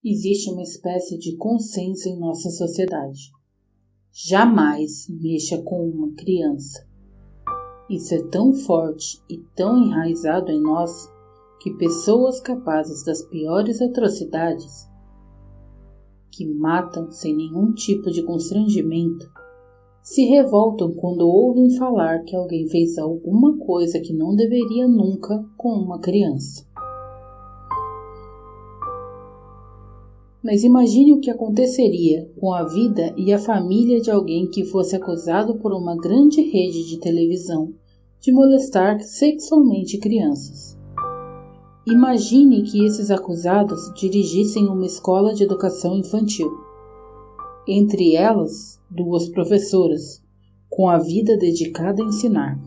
Existe uma espécie de consenso em nossa sociedade. Jamais mexa com uma criança. Isso é tão forte e tão enraizado em nós que pessoas capazes das piores atrocidades, que matam sem nenhum tipo de constrangimento, se revoltam quando ouvem falar que alguém fez alguma coisa que não deveria nunca com uma criança. Mas imagine o que aconteceria com a vida e a família de alguém que fosse acusado por uma grande rede de televisão de molestar sexualmente crianças. Imagine que esses acusados dirigissem uma escola de educação infantil. Entre elas, 2 professoras, com a vida dedicada a ensinar.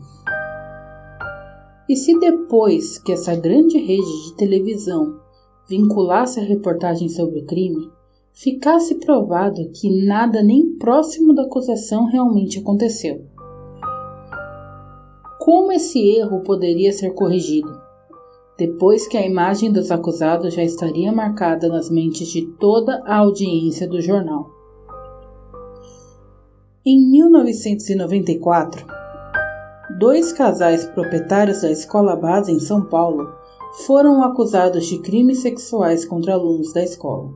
E se depois que essa grande rede de televisão vinculasse a reportagem sobre o crime, ficasse provado que nada nem próximo da acusação realmente aconteceu? Como esse erro poderia ser corrigido, depois que a imagem dos acusados já estaria marcada nas mentes de toda a audiência do jornal? Em 1994, 2 casais proprietários da escola base em São Paulo foram acusados de crimes sexuais contra alunos da escola.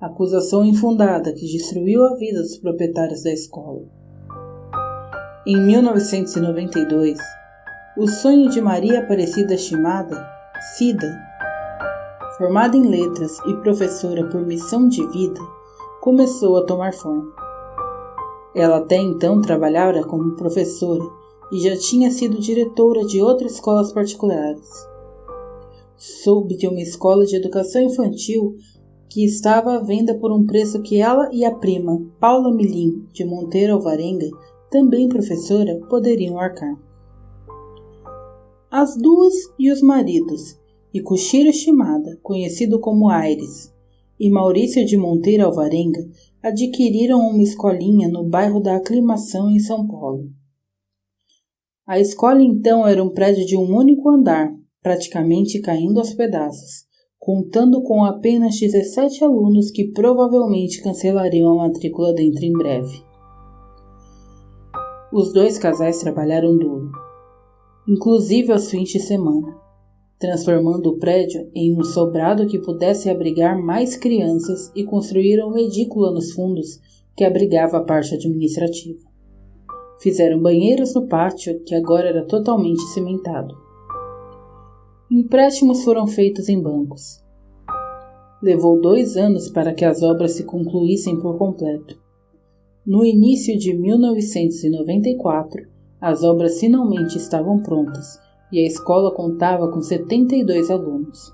Acusação infundada que destruiu a vida dos proprietários da escola. Em 1992, o sonho de Maria Aparecida Shimada, Cida, formada em letras e professora por missão de vida, começou a tomar forma. Ela até então trabalhava como professora e já tinha sido diretora de outras escolas particulares. Soube de uma escola de educação infantil que estava à venda por um preço que ela e a prima, Paula Milim, de Monteiro Alvarenga, também professora, poderiam arcar. As 2 e os maridos, Ikushiro Shimada, conhecido como Aires, e Maurício de Monteiro Alvarenga, adquiriram uma escolinha no bairro da Aclimação, em São Paulo. A escola então era um prédio de um único andar, praticamente caindo aos pedaços, contando com apenas 17 alunos que provavelmente cancelariam a matrícula dentro em breve. Os 2 casais trabalharam duro, inclusive aos fins de semana, transformando o prédio em um sobrado que pudesse abrigar mais crianças e construíram uma edícula nos fundos que abrigava a parte administrativa. Fizeram banheiros no pátio, que agora era totalmente cimentado. Empréstimos foram feitos em bancos. Levou 2 anos para que as obras se concluíssem por completo. No início de 1994, as obras finalmente estavam prontas e a escola contava com 72 alunos.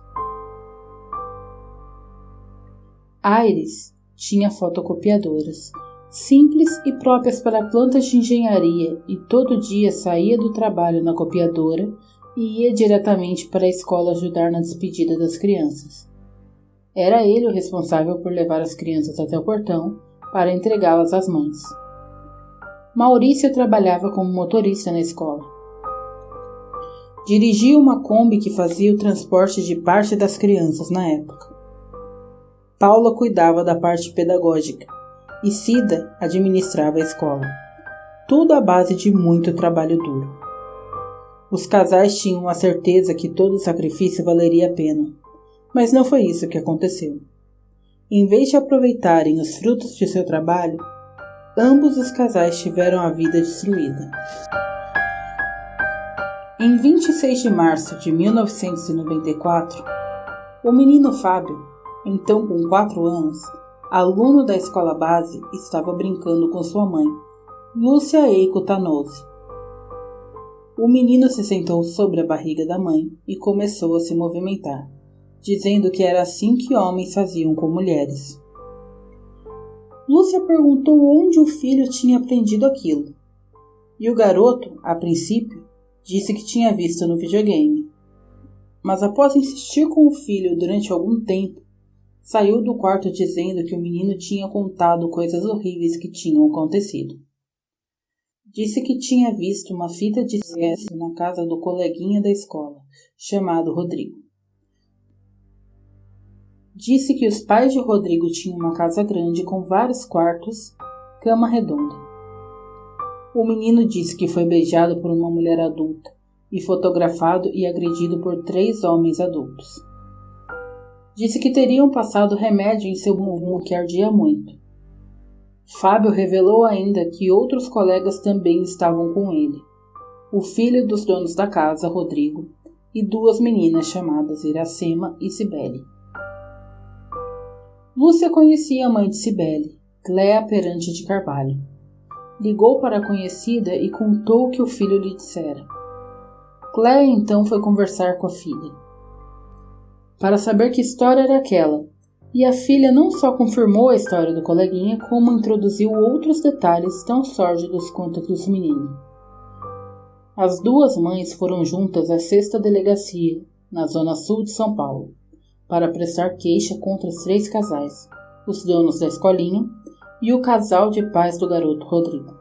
Aires tinha fotocopiadoras, simples e próprias para plantas de engenharia, e todo dia saía do trabalho na copiadora e ia diretamente para a escola ajudar na despedida das crianças. Era ele o responsável por levar as crianças até o portão para entregá-las às mães. Maurício trabalhava como motorista na escola. Dirigia uma Kombi que fazia o transporte de parte das crianças na época. Paula cuidava da parte pedagógica e Cida administrava a escola. Tudo à base de muito trabalho duro. Os casais tinham a certeza que todo o sacrifício valeria a pena, mas não foi isso que aconteceu. Em vez de aproveitarem os frutos de seu trabalho, ambos os casais tiveram a vida destruída. Em 26 de março de 1994, o menino Fábio, então com 4 anos, aluno da escola base, estava brincando com sua mãe, Lúcia Eiko Tanose. O menino se sentou sobre a barriga da mãe e começou a se movimentar, dizendo que era assim que homens faziam com mulheres. Lúcia perguntou onde o filho tinha aprendido aquilo, e o garoto, a princípio, disse que tinha visto no videogame. Mas após insistir com o filho durante algum tempo, saiu do quarto dizendo que o menino tinha contado coisas horríveis que tinham acontecido. Disse que tinha visto uma fita de sexo na casa do coleguinha da escola, chamado Rodrigo. disse que os pais de Rodrigo tinham uma casa grande com vários quartos, cama redonda. O menino disse que foi beijado por uma mulher adulta e fotografado e agredido por 3 homens adultos. Disse que teriam passado remédio em seu bumbum que ardia muito. Fábio revelou ainda que outros colegas também estavam com ele. O filho dos donos da casa, Rodrigo, e 2 meninas chamadas Iracema e Cibele. Lúcia conhecia a mãe de Cibele, Cléa Perante de Carvalho. Ligou para a conhecida e contou o que o filho lhe dissera. Cléa então foi conversar com a filha, para saber que história era aquela, e a filha não só confirmou a história do coleguinha, como introduziu outros detalhes tão sórdidos quanto dos meninos. As 2 mães foram juntas à 6ª Delegacia, na zona sul de São Paulo, para prestar queixa contra os 3 casais, os donos da escolinha e o casal de pais do garoto Rodrigo.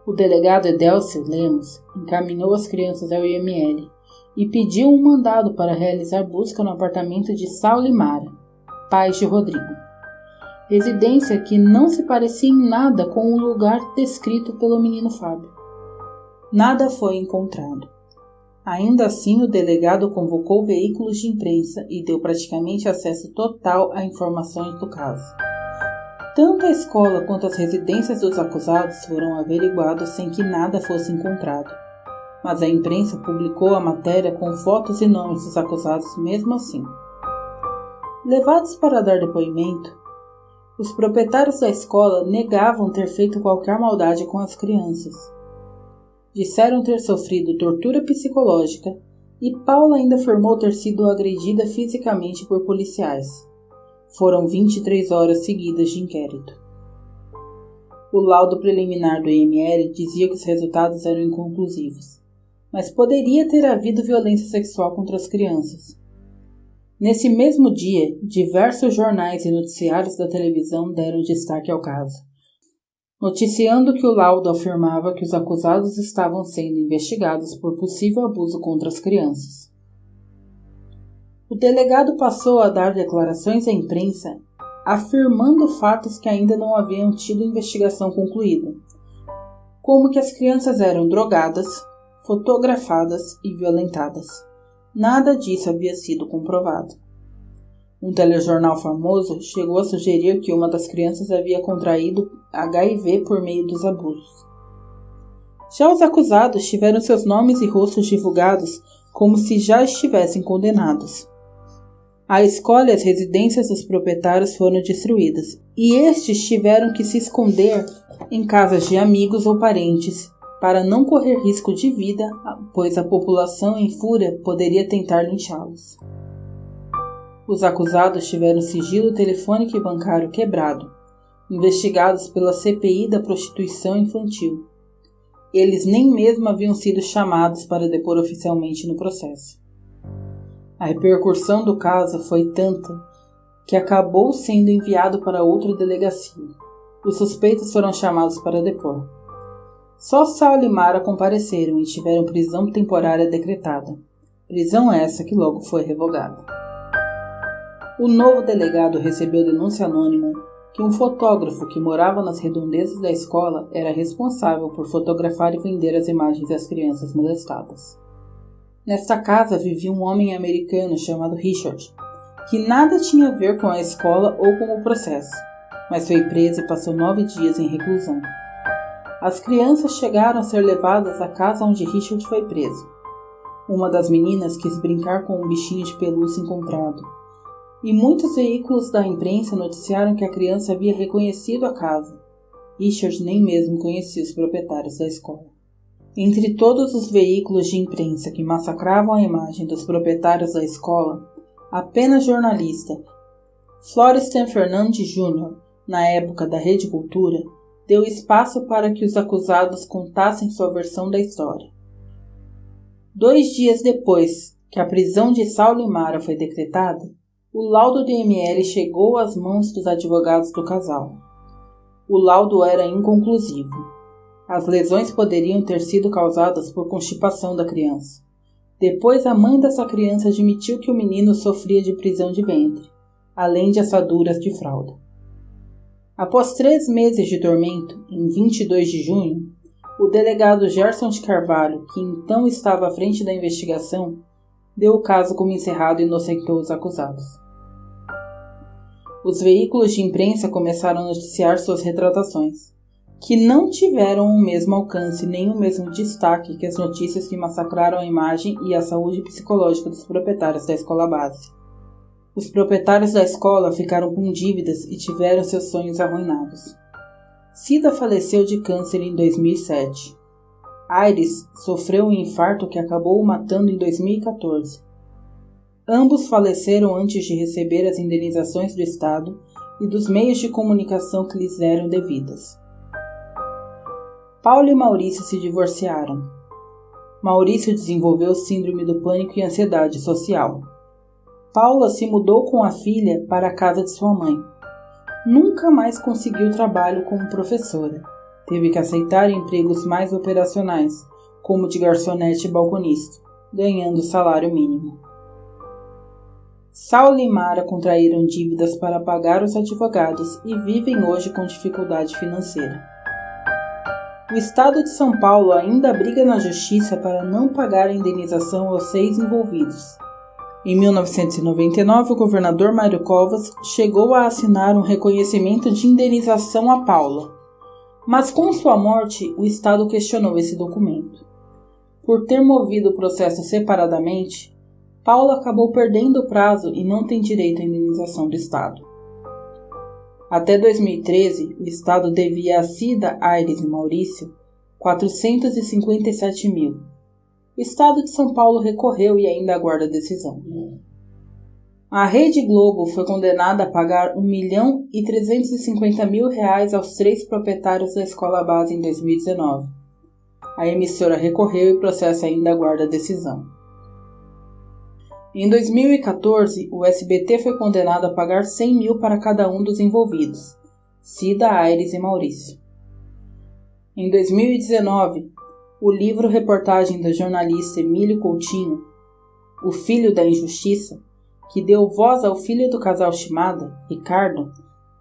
O delegado Edélcio Lemos encaminhou as crianças ao IML e pediu um mandado para realizar busca no apartamento de Saulo e Mara, pais de Rodrigo, residência que não se parecia em nada com o lugar descrito pelo menino Fábio. Nada foi encontrado. Ainda assim, o delegado convocou veículos de imprensa e deu praticamente acesso total a informações do caso. Tanto a escola quanto as residências dos acusados foram averiguados sem que nada fosse encontrado, mas a imprensa publicou a matéria com fotos e nomes dos acusados mesmo assim. Levados para dar depoimento, os proprietários da escola negavam ter feito qualquer maldade com as crianças. Disseram ter sofrido tortura psicológica e Paula ainda afirmou ter sido agredida fisicamente por policiais. Foram 23 horas seguidas de inquérito. O laudo preliminar do IML dizia que os resultados eram inconclusivos, mas poderia ter havido violência sexual contra as crianças. Nesse mesmo dia, diversos jornais e noticiários da televisão deram destaque ao caso, noticiando que o laudo afirmava que os acusados estavam sendo investigados por possível abuso contra as crianças. O delegado passou a dar declarações à imprensa, afirmando fatos que ainda não haviam tido investigação concluída, como que as crianças eram drogadas, fotografadas e violentadas. Nada disso havia sido comprovado. Um telejornal famoso chegou a sugerir que uma das crianças havia contraído HIV por meio dos abusos. Já os acusados tiveram seus nomes e rostos divulgados como se já estivessem condenados. A escola e as residências dos proprietários foram destruídas, e estes tiveram que se esconder em casas de amigos ou parentes, para não correr risco de vida, pois a população em fúria poderia tentar linchá-los. Os acusados tiveram sigilo telefônico e bancário quebrado, investigados pela CPI da prostituição infantil. Eles nem mesmo haviam sido chamados para depor oficialmente no processo. A repercussão do caso foi tanta que acabou sendo enviado para outra delegacia. Os suspeitos foram chamados para depor. Só Saulo e Mara compareceram e tiveram prisão temporária decretada. Prisão essa que logo foi revogada. O novo delegado recebeu denúncia anônima que um fotógrafo que morava nas redondezas da escola era responsável por fotografar e vender as imagens das crianças molestadas. Nesta casa vivia um homem americano chamado Richard, que nada tinha a ver com a escola ou com o processo, mas foi preso e passou 9 dias em reclusão. As crianças chegaram a ser levadas à casa onde Richard foi preso. Uma das meninas quis brincar com um bichinho de pelúcia encontrado, e muitos veículos da imprensa noticiaram que a criança havia reconhecido a casa. Richard nem mesmo conhecia os proprietários da escola. Entre todos os veículos de imprensa que massacravam a imagem dos proprietários da escola, apenas jornalista Florestan Fernandes Jr., na época da Rede Cultura, deu espaço para que os acusados contassem sua versão da história. 2 dias depois que a prisão de Saulo e Mara foi decretada, o laudo do IML chegou às mãos dos advogados do casal. O laudo era inconclusivo. As lesões poderiam ter sido causadas por constipação da criança. Depois, a mãe dessa criança admitiu que o menino sofria de prisão de ventre, além de assaduras de fralda. Após 3 meses de tormento, em 22 de junho, o delegado Gerson de Carvalho, que então estava à frente da investigação, deu o caso como encerrado e inocentou os acusados. Os veículos de imprensa começaram a noticiar suas retratações, que não tiveram o mesmo alcance nem o mesmo destaque que as notícias que massacraram a imagem e a saúde psicológica dos proprietários da escola base. Os proprietários da escola ficaram com dívidas e tiveram seus sonhos arruinados. Cida faleceu de câncer em 2007. Aires sofreu um infarto que acabou o matando em 2014. Ambos faleceram antes de receber as indenizações do Estado e dos meios de comunicação que lhes eram devidas. Paula e Maurício se divorciaram. Maurício desenvolveu síndrome do pânico e ansiedade social. Paula se mudou com a filha para a casa de sua mãe. Nunca mais conseguiu trabalho como professora. Teve que aceitar empregos mais operacionais, como de garçonete e balconista, ganhando salário mínimo. Saulo e Mara contraíram dívidas para pagar os advogados e vivem hoje com dificuldade financeira. O Estado de São Paulo ainda briga na Justiça para não pagar a indenização aos 6 envolvidos. Em 1999, o governador Mário Covas chegou a assinar um reconhecimento de indenização a Paula, mas com sua morte, o Estado questionou esse documento. Por ter movido o processo separadamente, Paula acabou perdendo o prazo e não tem direito à indenização do Estado. Até 2013, o Estado devia a Cida, Aires e Maurício 457 mil. O Estado de São Paulo recorreu e ainda aguarda a decisão. A Rede Globo foi condenada a pagar R$1.350.000 aos 3 proprietários da escola base em 2019. A emissora recorreu e o processo ainda aguarda a decisão. Em 2014, o SBT foi condenado a pagar 100 mil para cada um dos envolvidos, Cida, Aires e Maurício. Em 2019, o livro-reportagem da jornalista Emílio Coutinho, O Filho da Injustiça, que deu voz ao filho do casal Shimada, Ricardo,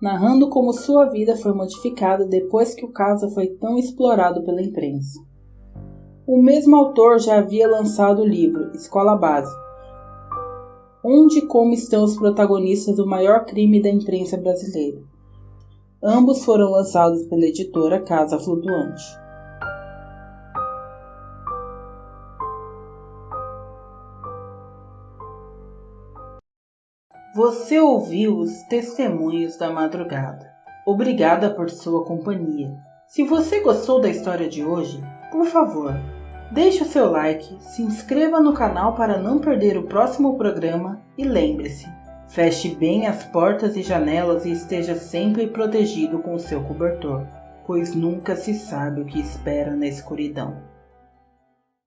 narrando como sua vida foi modificada depois que o caso foi tão explorado pela imprensa. O mesmo autor já havia lançado o livro Escola Base, onde e como estão os protagonistas do maior crime da imprensa brasileira. Ambos foram lançados pela editora Casa Flutuante. Você ouviu os Testemunhos da Madrugada. Obrigada por sua companhia. Se você gostou da história de hoje, por favor, deixe o seu like, se inscreva no canal para não perder o próximo programa e lembre-se, feche bem as portas e janelas e esteja sempre protegido com o seu cobertor, pois nunca se sabe o que espera na escuridão.